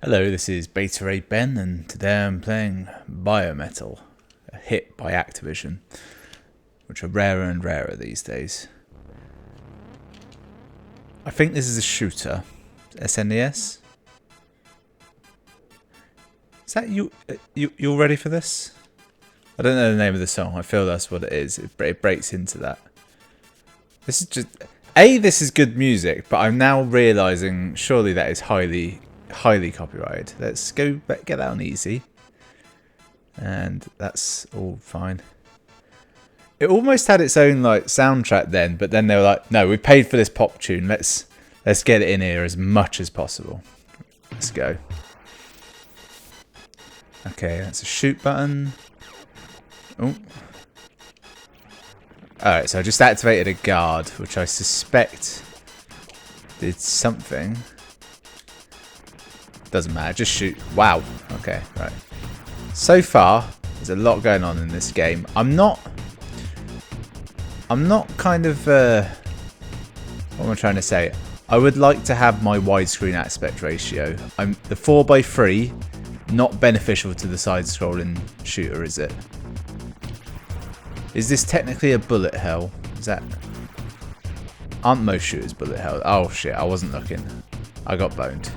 Hello, this is Beta Ray Ben, and today I'm playing Biometal, a hit by Activision, which are rarer and rarer these days. I think this is a shooter. SNES? Is that you? You all ready for this? I don't know the name of the song. I feel that's what it is. It breaks into that. This is just... this is good music, but I'm now realising surely that is highly copyrighted. Let's go back, get that on easy, and that's all fine. It almost had its own like soundtrack then, but then they were like, no, we paid for this pop tune, let's get it in here as much as possible. Let's go. Okay, that's a shoot button. Oh, alright, so I just activated a guard, which I suspect did something. Doesn't matter, just shoot. Wow. Okay, right. So far, there's a lot going on in this game. I'm not kind of what am I trying to say? I would like to have my widescreen aspect ratio. The 4:3 not beneficial to the side-scrolling shooter, is it? Is this technically a bullet hell? Is that... Aren't most shooters bullet hell? Oh shit, I wasn't looking. I got boned.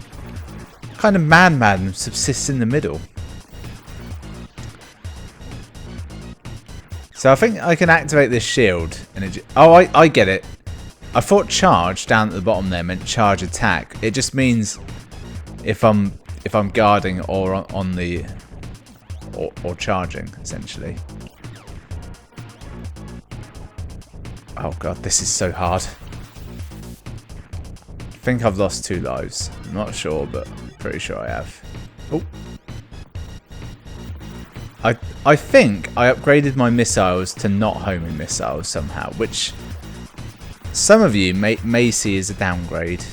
What kind of man subsists in the middle? So I think I can activate this shield and it... Oh, I get it. I thought charge down at the bottom there meant charge attack. It just means if I'm guarding or on the or charging essentially. Oh god, this is so hard. I think I've lost 2 lives. I'm not sure, but pretty sure I have. Oh. I think I upgraded my missiles to not homing missiles somehow, which some of you may see as a downgrade.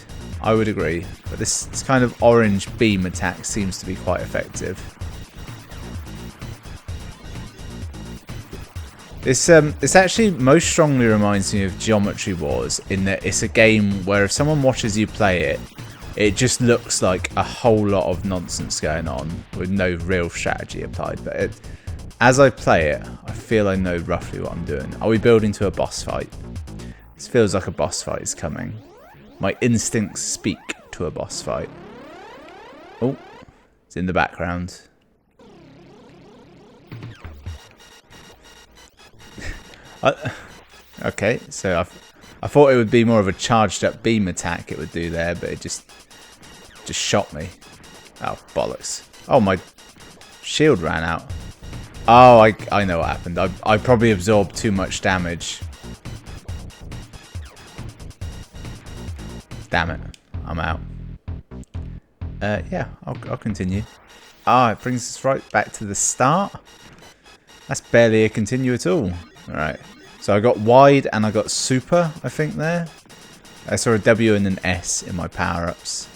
I would agree, but this kind of orange beam attack seems to be quite effective. This actually most strongly reminds me of Geometry Wars in that it's a game where if someone watches you play it, it just looks like a whole lot of nonsense going on with no real strategy applied. But as I play it, I feel I know roughly what I'm doing. Are we building to a boss fight? This feels like a boss fight is coming. My instincts speak to a boss fight. Oh, it's in the background. Okay, so I thought it would be more of a charged up beam attack it would do there, but it just shot me. Oh, bollocks. Oh, my shield ran out. Oh, I know what happened. I probably absorbed too much damage. Damn it. I'm out. Yeah, I'll continue. Ah, it brings us right back to the start. That's barely a continue at all. Alright, so I got wide and I got super, I think there. I saw a W and an S in my power-ups.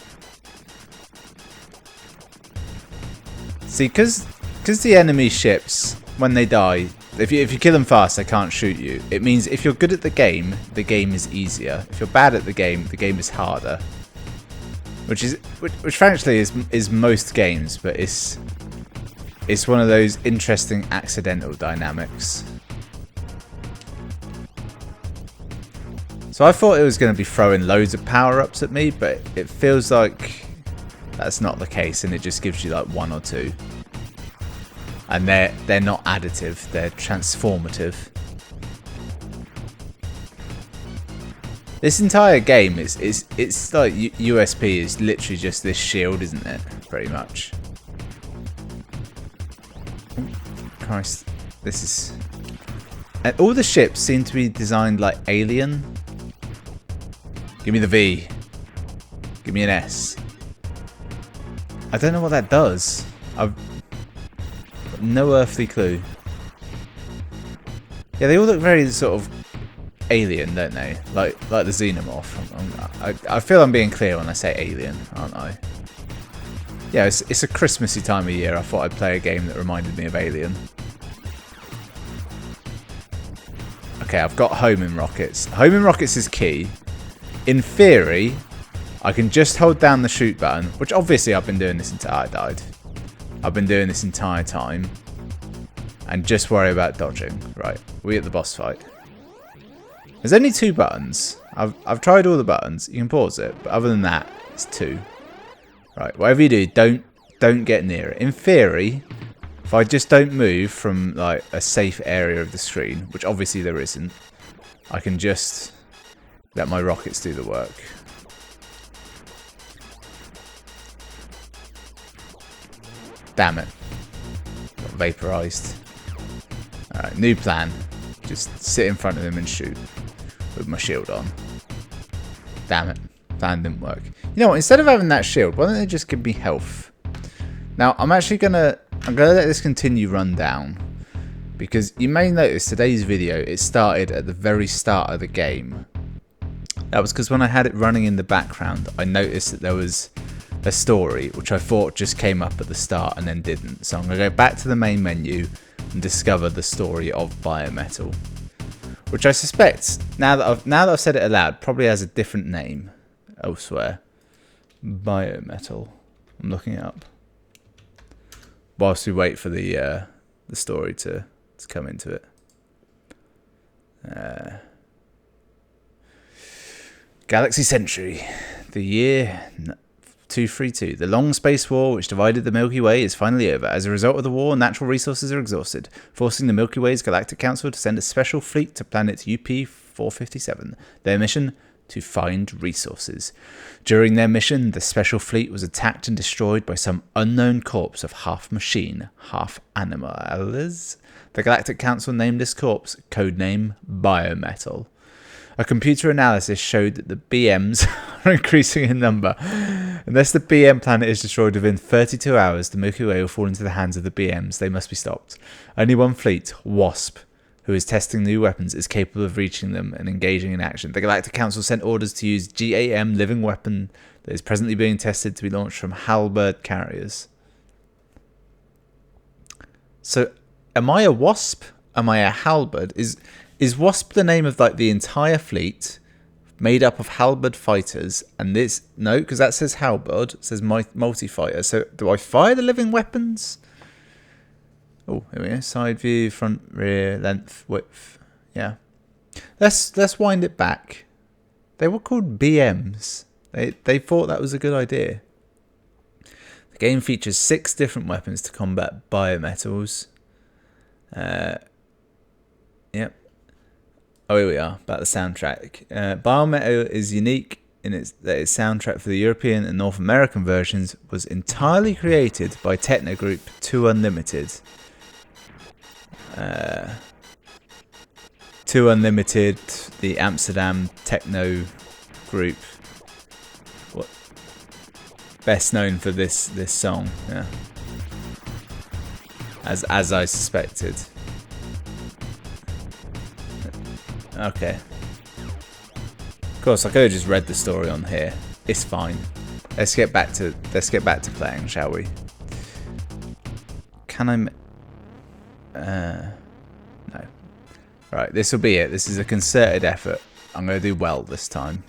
See, because the enemy ships, when they die, if you kill them fast, they can't shoot you. It means if you're good at the game is easier. If you're bad at the game is harder. Which frankly is most games, but it's one of those interesting accidental dynamics. So I thought it was going to be throwing loads of power-ups at me, but it feels like that's not the case, and it just gives you like 1 or 2. And they're not additive, they're transformative. This entire game it's like USP is literally just this shield, isn't it? Pretty much. Oh, Christ, this is... And all the ships seem to be designed like Alien. Give me the V. Give me an S. I don't know what that does. I've got no earthly clue. Yeah, they all look very sort of alien, don't they? Like the Xenomorph. I feel I'm being clear when I say alien, aren't I? Yeah, it's a Christmassy time of year. I thought I'd play a game that reminded me of Alien. Okay, I've got homing rockets. Homing rockets is key. In theory, I can just hold down the shoot button, which obviously I've been doing this entire I've been doing this entire time. And just worry about dodging. Right, we at the boss fight. There's only 2 buttons. I've tried all the buttons. You can pause it, but other than that, it's 2. Right, whatever you do, don't get near it. In theory, if I just don't move from like a safe area of the screen, which obviously there isn't, I can just let my rockets do the work. Damn it. Got vaporized. Alright, new plan. Just sit in front of him and shoot with my shield on. Damn it. Plan didn't work. You know what? Instead of having that shield, why don't they just give me health? Now, I'm gonna let this continue run down. Because you may notice today's video, it started at the very start of the game. That was because when I had it running in the background, I noticed that there was a story, which I thought just came up at the start and then didn't. So I'm going to go back to the main menu and discover the story of Biometal, which I suspect, now that I've said it aloud, probably has a different name elsewhere. Biometal. I'm looking it up whilst we wait for the story to come into it. Galaxy Century, the year 232. The long space war which divided the Milky Way is finally over. As a result of the war, natural resources are exhausted, forcing the Milky Way's Galactic Council to send a special fleet to planet UP-457. Their mission? To find resources. During their mission, the special fleet was attacked and destroyed by some unknown corpse of half machine, half animals. The Galactic Council named this corpse, codename Biometal. A computer analysis showed that the BMs are increasing in number. Unless the BM planet is destroyed within 32 hours, the Milky Way will fall into the hands of the BMs. They must be stopped. Only one fleet, WASP, who is testing new weapons, is capable of reaching them and engaging in action. The Galactic Council sent orders to use GAM living weapon that is presently being tested to be launched from halberd carriers. So, am I a WASP? Am I a halberd? Is WASP the name of like the entire fleet made up of halberd fighters? And this, no, because that says halberd, it says multi-fighter. So do I fire the living weapons? Oh, here we go. Side view, front, rear, length, width. Yeah. Let's wind it back. They were called BMs. They thought that was a good idea. The game features 6 different weapons to combat biometals. Yep. Oh, here we are, about the soundtrack. Biometal is unique in that its soundtrack for the European and North American versions was entirely created by techno group 2 Unlimited. 2 Unlimited, the Amsterdam techno group, what best known for this song, yeah. As I suspected. Okay. Of course, I could have just read the story on here. It's fine. Let's get back to playing, shall we? Can I? No. Right, this will be it. This is a concerted effort. I'm going to do well this time.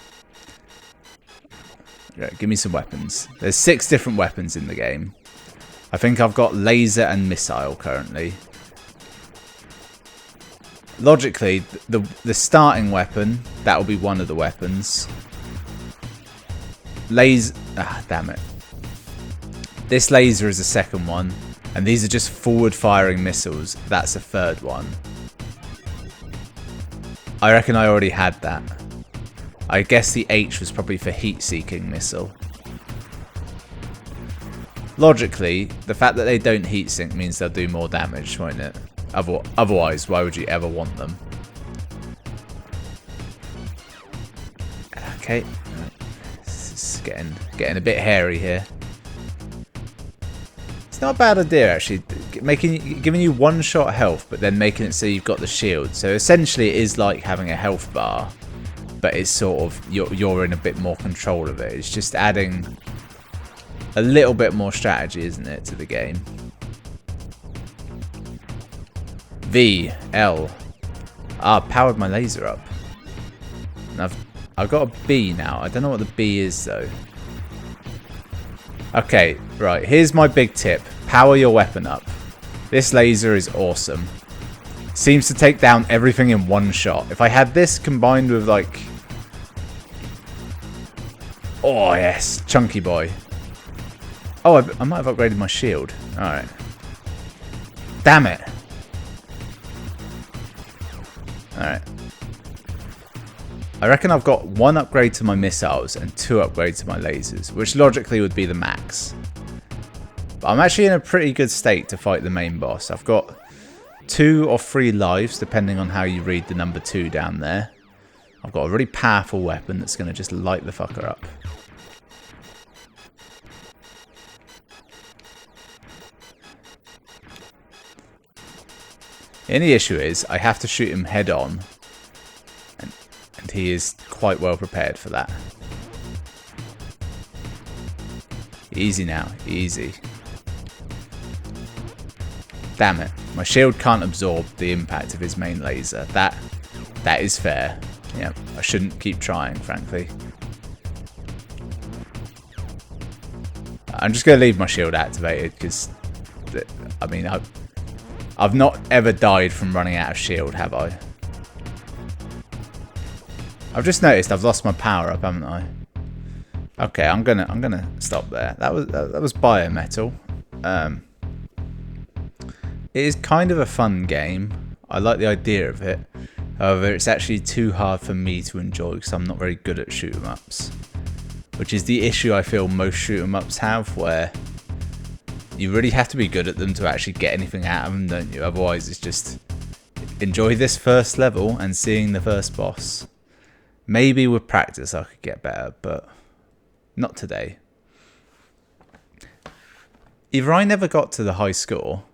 Right, give me some weapons. There's 6 different weapons in the game. I think I've got laser and missile currently. Logically, the starting weapon, that will be one of the weapons. Damn it. This laser is the second one. And these are just forward-firing missiles. That's a third one. I reckon I already had that. I guess the H was probably for heat-seeking missile. Logically, the fact that they don't heat-sink means they'll do more damage, won't it? Otherwise, why would you ever want them? Okay. This is getting a bit hairy here. It's not a bad idea, actually. Giving you 1-shot health, but then making it so you've got the shield. So essentially, it is like having a health bar, but it's sort of you're in a bit more control of it. It's just adding a little bit more strategy, isn't it, to the game? V, L. Powered my laser up. And I've got a B now. I don't know what the B is, though. Okay, right. Here's my big tip. Power your weapon up. This laser is awesome. Seems to take down everything in one shot. If I had this combined with, like... Oh, yes. Chunky boy. Oh, I might have upgraded my shield. Alright. Damn it. Alright. I reckon I've got 1 upgrade to my missiles and 2 upgrades to my lasers, which logically would be the max. But I'm actually in a pretty good state to fight the main boss. I've got 2 or 3 lives, depending on how you read the number 2 down there. I've got a really powerful weapon that's going to just light the fucker up. The only issue is I have to shoot him head on. And he is quite well prepared for that. Easy now, easy. Damn it. My shield can't absorb the impact of his main laser. That is fair. Yeah, I shouldn't keep trying, frankly. I'm just going to leave my shield activated because, I mean, I've not ever died from running out of shield, have I? I've just noticed I've lost my power up, haven't I? Okay, I'm gonna stop there. That was Biometal. It is kind of a fun game. I like the idea of it. However, it's actually too hard for me to enjoy because I'm not very good at shoot 'em ups. Which is the issue I feel most shoot 'em ups have, where you really have to be good at them to actually get anything out of them, don't you? Otherwise, it's just enjoy this first level and seeing the first boss. Maybe with practice I could get better, but not today. Either I never got to the high score,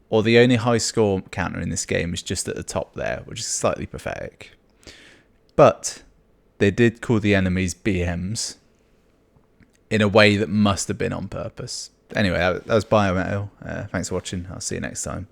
or the only high score counter in this game is just at the top there, which is slightly pathetic. But they did call the enemies BMs in a way that must have been on purpose. Anyway, that was Biometal. Thanks for watching. I'll see you next time.